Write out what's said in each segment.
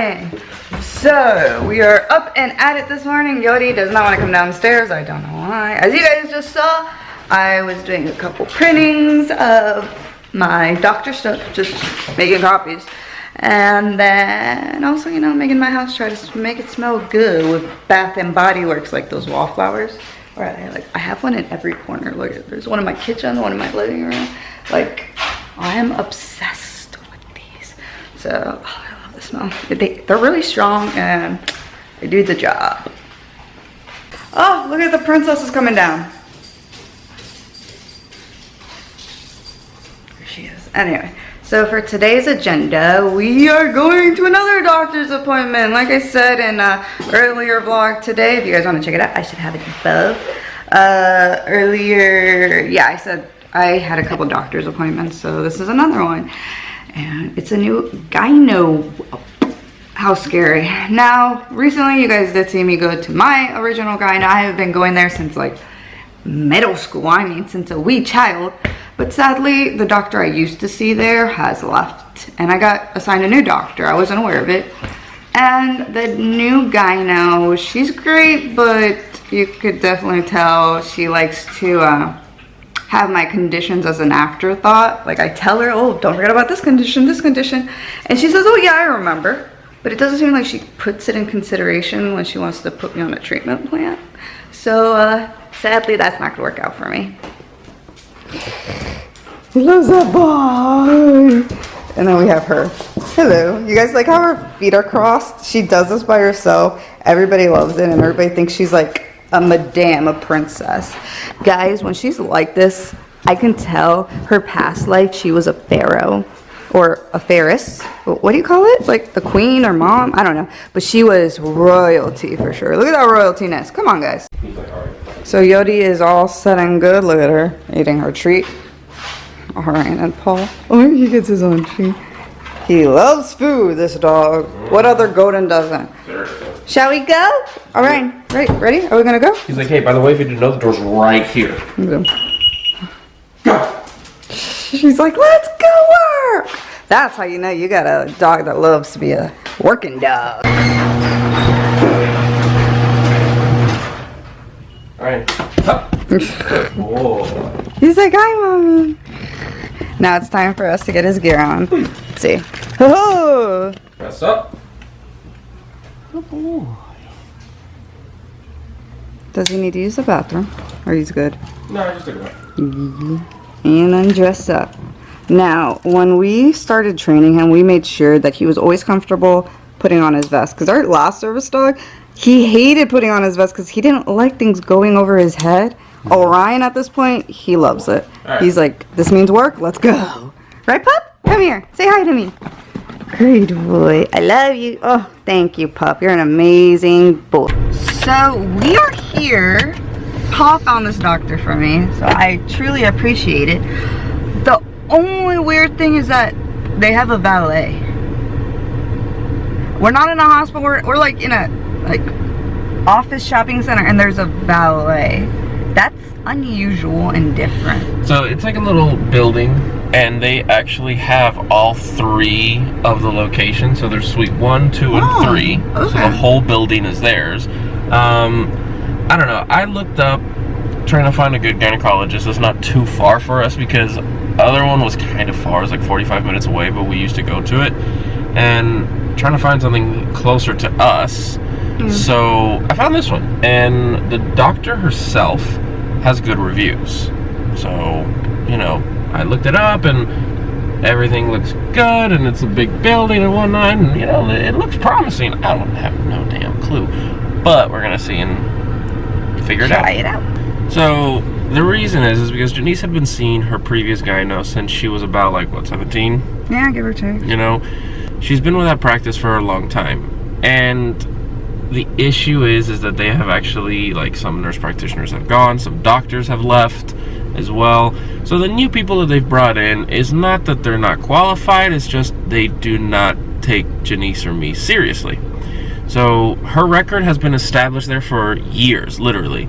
morning. So we are up and at it this morning. Yodi does not want to come downstairs. I don't know why. As you guys just saw, I was doing a couple printings of my doctor stuff, just making copies. And then also, you know, making my house, try to make it smell good with Bath and Body Works, like those wallflowers. Right, I have one in every corner. Look at, there's one in my kitchen, one in my living room. Like, I am obsessed with these. So, oh, I love the smell. They're really strong and they do the job. Oh, look at the princess is coming down. There she is. Anyway, so for today's agenda, we are going to another doctor's appointment. Like I said in an earlier vlog today, if you guys want to check it out, I should have it above. Earlier, yeah, I said I had a couple doctor's appointments, so this is another one. And it's a new gyno. How scary. Now, recently you guys did see me go to my original gyno. I have been going there since like middle school, I mean since a wee child. But sadly, the doctor I used to see there has left. And I got assigned a new doctor. I wasn't aware of it. And the new gyno, she's great, but you could definitely tell she likes to have my conditions as an afterthought. Like I tell her, oh, don't forget about this condition. And she says, oh yeah, I remember. But it doesn't seem like she puts it in consideration when she wants to put me on a treatment plan. So sadly, that's not gonna work out for me. He loves that boy. And then we have her. Hello. You guys like how her feet are crossed? She does this by herself. Everybody loves it and everybody thinks she's like a madame, a princess. Guys, when she's like this, I can tell her past life she was a pharaoh or a pharaoh. What do you call it? Like the queen or mom? I don't know. But she was royalty for sure. Look at that royalty-ness. Come on, guys. So Yodi is all set and good. Look at her eating her treat. All right, and Paul, oh, he gets his own treat. He loves food, this dog. What other golden doesn't? Shall we go? All right, ready? Are we gonna go? He's like, hey, by the way, if you didn't know, the door's right here. Go. She's like, let's go work. That's how you know you got a dog that loves to be a working dog. All right. Whoa. He's like, hi, mommy. Now it's time for us to get his gear on. Let's see. Oh. Press up. Oh. Does he need to use the bathroom? Or he's good? No, I just took it out. And undress up. Now, when we started training him, we made sure that he was always comfortable putting on his vest. Because our last service dog, he hated putting on his vest because he didn't like things going over his head. Orion, at this point, he loves it. Right. He's like, this means work, let's go. Right, pup? Come here. Say hi to me. Great boy. I love you. Oh, thank you, pup. You're an amazing boy. So, we are here. Paul found this doctor for me, so I truly appreciate it. The only weird thing is that they have a valet. We're not in a hospital. We're like in a office shopping center, and there's a valet. That's unusual and different. So it's like a little building, and they actually have all three of the locations. So there's suite 1, 2, and 3. Okay. So the whole building is theirs. I don't know. I looked up trying to find a good gynecologist. It's not too far for us because the other one was kind of far. It's like 45 minutes away, but we used to go to it. And trying to find something closer to us. So I found this one, and the doctor herself has good reviews. So, you know, I looked it up and everything looks good, and it's a big building and whatnot, and you know, it looks promising. I don't have no damn clue, but we're gonna see and figure it out. Try it out. So the reason is because Janice had been seeing her previous gyno since she was about like what, 17? Yeah, give or take. You know, she's been with that practice for a long time, and the issue is that they have actually, like, some nurse practitioners have gone, some doctors have left as well. So the new people that they've brought in is not that they're not qualified, it's just they do not take Janice or me seriously. So her record has been established there for years, literally.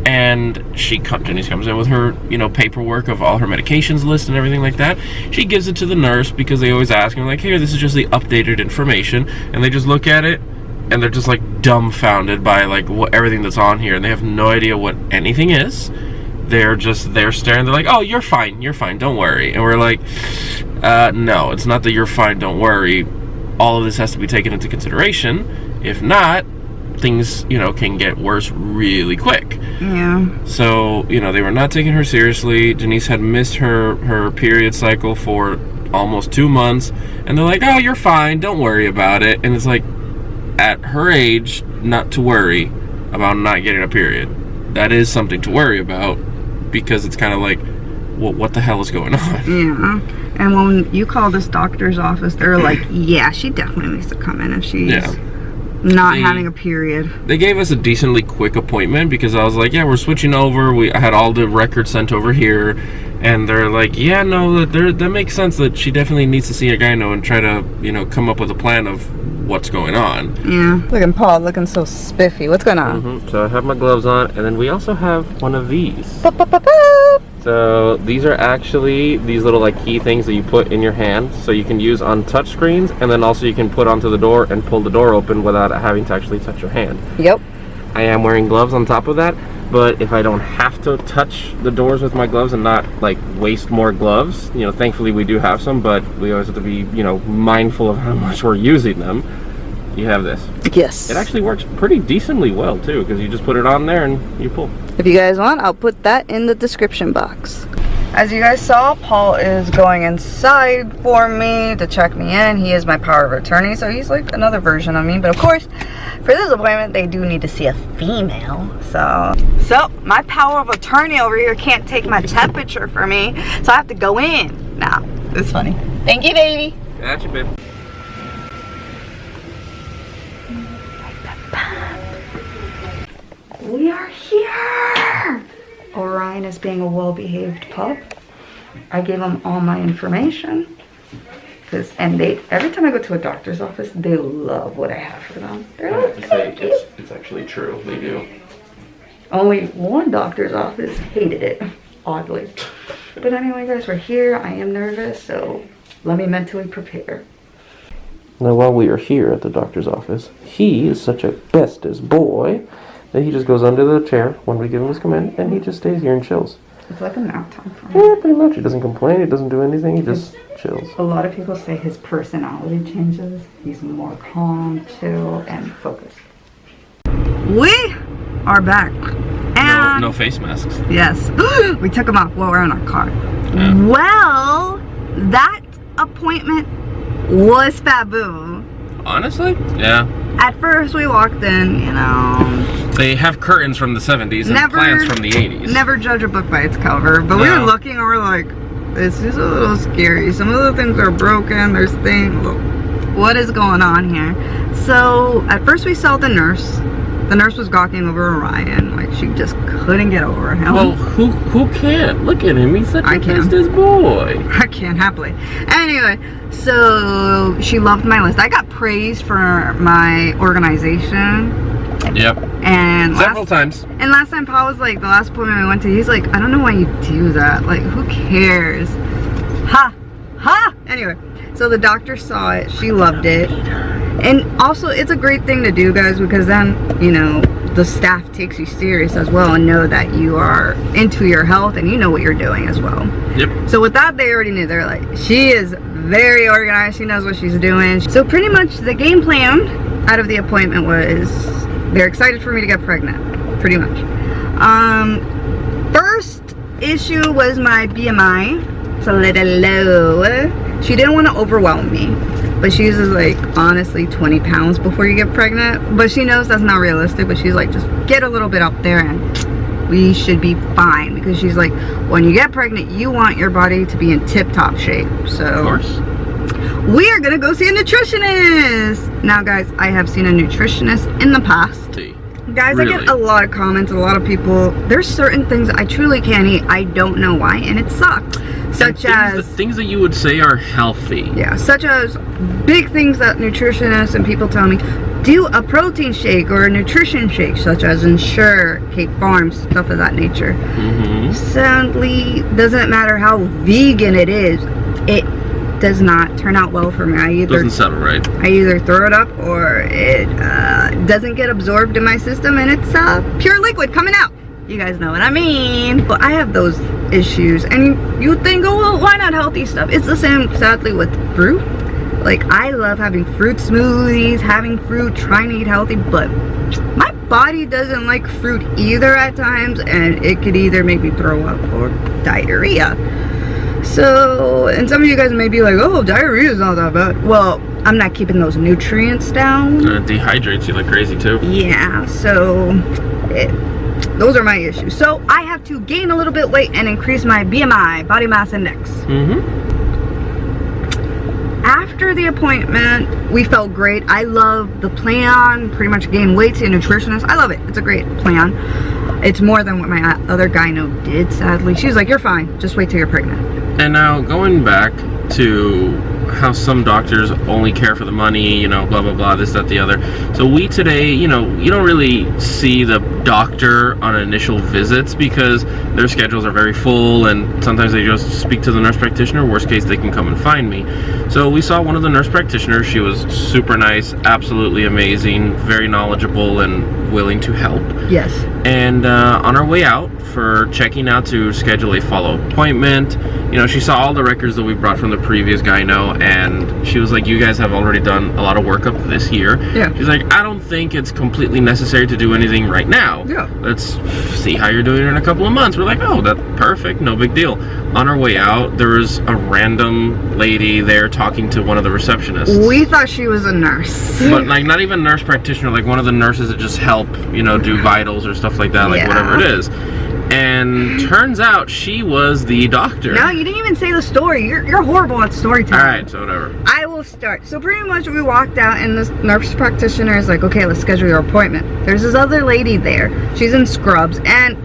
And Denise comes in with her, you know, paperwork of all her medications list and everything like that. She gives it to the nurse because they always ask her, like, here, this is just the updated information. And they just look at it and they're just like dumbfounded by like everything that's on here, and they have no idea what anything is. They're staring. They're like, oh, you're fine, don't worry. And we're like, no, it's not that you're fine, don't worry. All of this has to be taken into consideration. If not, things, you know, can get worse really quick. Yeah. So, you know, they were not taking her seriously. Denise had missed her period cycle for almost 2 months, and they're like, oh, you're fine, don't worry about it. And it's like, at her age, not to worry about not getting a period. That is something to worry about, because it's kind of like, well, what the hell is going on? Yeah. And when you call this doctor's office, they're like, yeah, she definitely needs to come in if she's not having a period. They gave us a decently quick appointment, because I was like, yeah, we're switching over. I had all the records sent over here, and they're like, yeah, no, that makes sense that she definitely needs to see a gyno and try to, you know, come up with a plan of what's going on. Yeah. Look at Paul looking so spiffy. What's going on? So I have my gloves on, and then we also have one of these. So these are actually these little like key things that you put in your hand, so you can use on touch screens, and then also you can put onto the door and pull the door open without having to actually touch your hand. Yep. I am wearing gloves on top of that, but if I don't have to touch the doors with my gloves and not like waste more gloves, you know, thankfully we do have some, but we always have to be, you know, mindful of how much we're using them. You have this. Yes. It actually works pretty decently well too, because you just put it on there and you pull. If you guys want, I'll put that in the description box. As you guys saw, Paul is going inside for me to check me in. He is my power of attorney, so he's like another version of me. But of course, for this appointment, they do need to see a female. So my power of attorney over here can't take my temperature for me, so I have to go in. Nah, it's funny. Thank you, baby. Gotcha, babe. We are here! Orion is being a well-behaved pup. I gave him all my information. Every time I go to a doctor's office, they love what I have for them. They're like, it's actually true. They do. Only one doctor's office hated it, oddly. But anyway, guys, we're here. I am nervous, so let me mentally prepare. Now, while we are here at the doctor's office, he is such a bestest boy that he just goes under the chair when we give him his command, and he just stays here and chills. It's like a nap time for him. Yeah, pretty much. He doesn't complain. He doesn't do anything. He just chills. A lot of people say his personality changes. He's more calm, chill, and focused. We are back. And No face masks. yes, we took them off while we're in our car. Yeah. Well, that appointment was faboo. Honestly? Yeah. At first we walked in, you know. They have curtains from the 70s and plants from the 80s. Never judge a book by its cover. But we were looking and we're like, this is a little scary. Some of the things are broken. There's things. What is going on here? So at first we saw the nurse. The nurse was gawking over Orion. Like, she just couldn't get over him. Well, who can't? Look at him. He's such a bestest boy. I can't, happily. Anyway, so she loved my list. I got praised for my organization. Yep. And several times. And last time Paul was like, the last appointment we went to, he's like, I don't know why you do that. Like, who cares? Ha! Ha! Anyway, so the doctor saw it. She loved it. And also, it's a great thing to do, guys, because then, you know, the staff takes you serious as well and know that you are into your health and you know what you're doing as well. Yep. So with that, they already knew. They're like, she is very organized. She knows what she's doing. So pretty much the game plan out of the appointment was they're excited for me to get pregnant. Pretty much. First issue was my BMI. It's a little low. She didn't want to overwhelm me. But she uses like, honestly, 20 pounds before you get pregnant. But she knows that's not realistic. But she's like, just get a little bit up there and we should be fine. Because she's like, when you get pregnant, you want your body to be in tip-top shape. So, of course, we are going to go see a nutritionist. Now, guys, I have seen a nutritionist in the past. Guys, really? I get a lot of comments, a lot of people. There's certain things I truly can't eat. I don't know why, and it sucks. Such and as... the things that you would say are healthy. Yeah, such as big things that nutritionists and people tell me. Do a protein shake or a nutrition shake, such as Ensure, Cake Farms, stuff of that nature. Sadly, doesn't matter how vegan it is, it does not turn out well for me. Doesn't settle right. I either throw it up or it doesn't get absorbed in my system, and it's pure liquid coming out. You guys know what I mean. But I have those issues, and you think, oh well, why not healthy stuff? It's the same, sadly, with fruit. Like, I love having fruit smoothies, having fruit, trying to eat healthy, but my body doesn't like fruit either at times, and it could either make me throw up or diarrhea. So, and some of you guys may be like, oh, diarrhea is not that bad. Well, I'm not keeping those nutrients down. It dehydrates you like crazy too. Yeah, so those are my issues. So I have to gain a little bit weight and increase my BMI, body mass index. After the appointment, we felt great. I love the plan. Pretty much gain weight, see a nutritionist. I love it. It's a great plan. It's more than what my other gyno did, sadly. She was like, you're fine. Just wait till you're pregnant. And now going back to how some doctors only care for the money, you know, blah, blah, blah, this, that, the other. So we today, you know, you don't really see the doctor on initial visits because their schedules are very full, and sometimes they just speak to the nurse practitioner. Worst case, they can come and find me. So we saw one of the nurse practitioners. She was super nice, absolutely amazing, very knowledgeable, and willing to help. Yes. And on our way out for checking out to schedule a follow appointment, you know, she saw all the records that we brought from the previous gyno, and she was like, you guys have already done a lot of workup this year. Yeah. She's like, I don't think it's completely necessary to do anything right now. Yeah. Let's see how you're doing in a couple of months. We're like, oh, that's perfect, no big deal. On our way out, there was a random lady there talking to one of the receptionists. We thought she was a nurse. But like, not even nurse practitioner, like one of the nurses that just help, you know, do vitals or stuff like that, like whatever it is. And turns out she was the doctor. No, you didn't even say the story. You're horrible at storytelling. Alright, so whatever. I will start. So pretty much we walked out, and this nurse practitioner is like, okay, let's schedule your appointment. There's this other lady there. She's in scrubs, and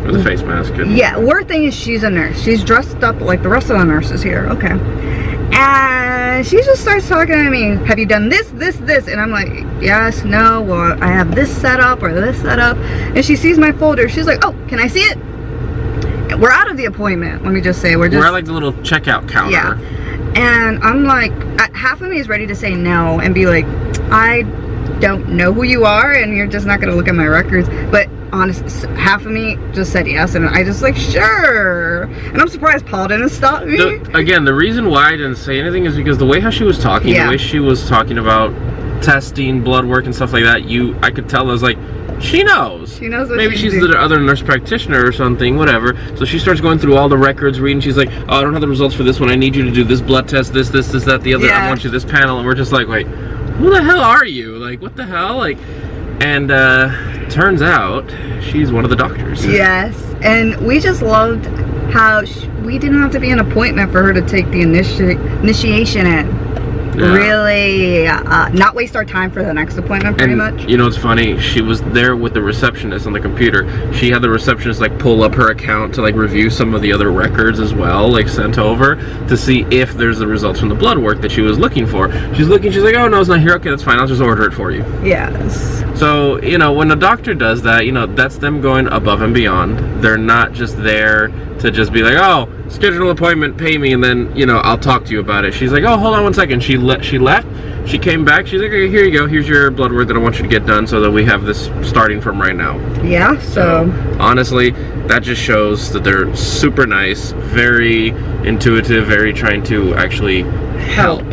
with a face mask. yeah, weird thing is she's a nurse. She's dressed up like the rest of the nurses here. Okay. And she just starts talking to me. Have you done this, this, this? And I'm like, yes, no, well, I have this set up or this set up. And she sees my folder. She's like, oh, can I see it? And we're out of the appointment. Let me just say, we're at like the little checkout counter. Yeah. And I'm like, half of me is ready to say no and be like, I don't know who you are, and you're just not going to look at my records. But honestly, half of me just said yes, and I just like, sure. And I'm surprised Paul didn't stop me. Again, the reason why I didn't say anything is because the way how she was talking, the way she was talking about testing, blood work, and stuff like that, I could tell. I was like, she knows. She knows what maybe she's the other nurse practitioner or something, whatever. So she starts going through all the records, reading. She's like, oh, I don't have the results for this one. I need you to do this blood test, this, that, the other. I want you this panel. And we're just like, wait, who the hell are you? Like, what the hell? Like, and turns out she's one of the doctors. Yes, and we just loved how we didn't have to be an appointment for her to take the initiation in. Yeah. Really not waste our time for the next appointment, pretty much. You know what's funny? She was there with the receptionist on the computer. She had the receptionist like pull up her account to like review some of the other records as well, like sent over to see if there's the results from the blood work that she was looking for. She's looking, she's like, oh no, it's not here. Okay, that's fine. I'll just order it for you. Yes. So, you know, when a doctor does that, you know, that's them going above and beyond. They're not just there to just be like, oh, schedule an appointment, pay me, and then, you know, I'll talk to you about it. She's like, oh, hold on one second. She left. She came back. She's like, okay, here you go. Here's your blood work that I want you to get done so that we have this starting from right now. Yeah, so honestly, that just shows that they're super nice, very intuitive, very trying to actually help.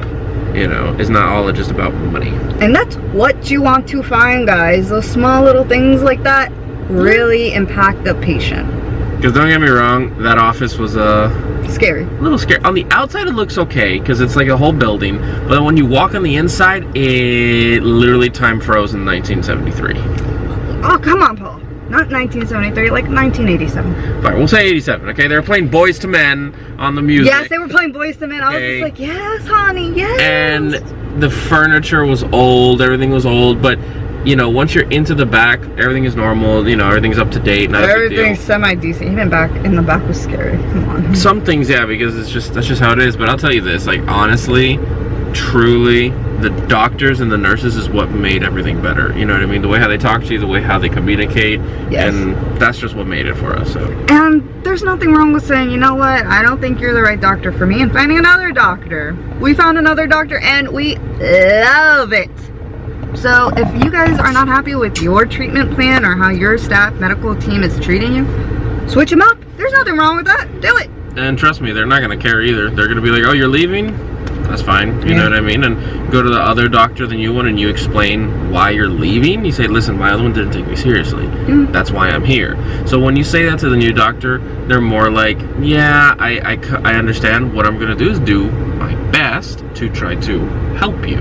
You know, it's not all just about money. And that's what you want to find, guys. Those small little things like that really impact the patient. Because don't get me wrong, that office was scary. A little scary. On the outside, it looks okay because it's like a whole building. But then when you walk on the inside, it literally time froze in 1973. Oh, come on, Paul. Not 1973, like 1987. Fine, we'll say 87, okay? They were playing Boys to Men on the music. Yes, they were playing Boys to Men. I was just like, yes, honey, yes. And the furniture was old, everything was old, but you know, once you're into the back, everything is normal, you know, everything's up to date. Everything's semi-decent. Even back in the back was scary. Come on. Some things, yeah, because that's just how it is. But I'll tell you this, like, honestly, truly, the doctors and the nurses is what made everything better. You know what I mean? The way how they talk to you, the way how they communicate, yes. And that's just what made it for us. So. And there's nothing wrong with saying, you know what, I don't think you're the right doctor for me, and finding another doctor. We found another doctor and we love it. So if you guys are not happy with your treatment plan or how your staff medical team is treating you, switch them up. There's nothing wrong with that. Do it. And trust me, they're not going to care either. They're going to be like, oh, you're leaving? That's fine. You know what I mean? And go to the other doctor than you want and you explain why you're leaving. You say, listen, my other one didn't take me seriously. That's why I'm here. So when you say that to the new doctor, they're more like, yeah, I understand. What I'm going to do is do my best to try to help you.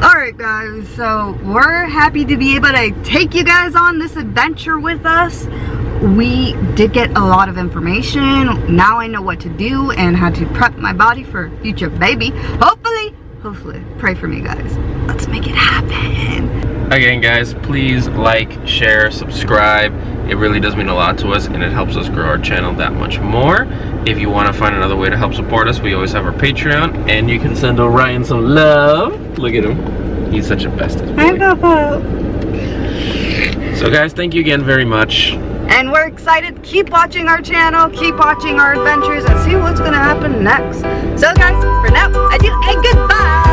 Alright guys, so we're happy to be able to take you guys on this adventure with us. We did get a lot of information. Now I know what to do and how to prep my body for future baby. Hopefully, pray for me guys. Let's make it happen. Again guys, please like, share, subscribe. It really does mean a lot to us and it helps us grow our channel that much more. If you want to find another way to help support us, we always have our Patreon and you can send Orion some love. Look at him. He's such a bestest boy. Hi, Papa. So guys, thank you again very much. And we're excited. Keep watching our channel, keep watching our adventures, and see what's going to happen next. So guys, for now, adieu and goodbye.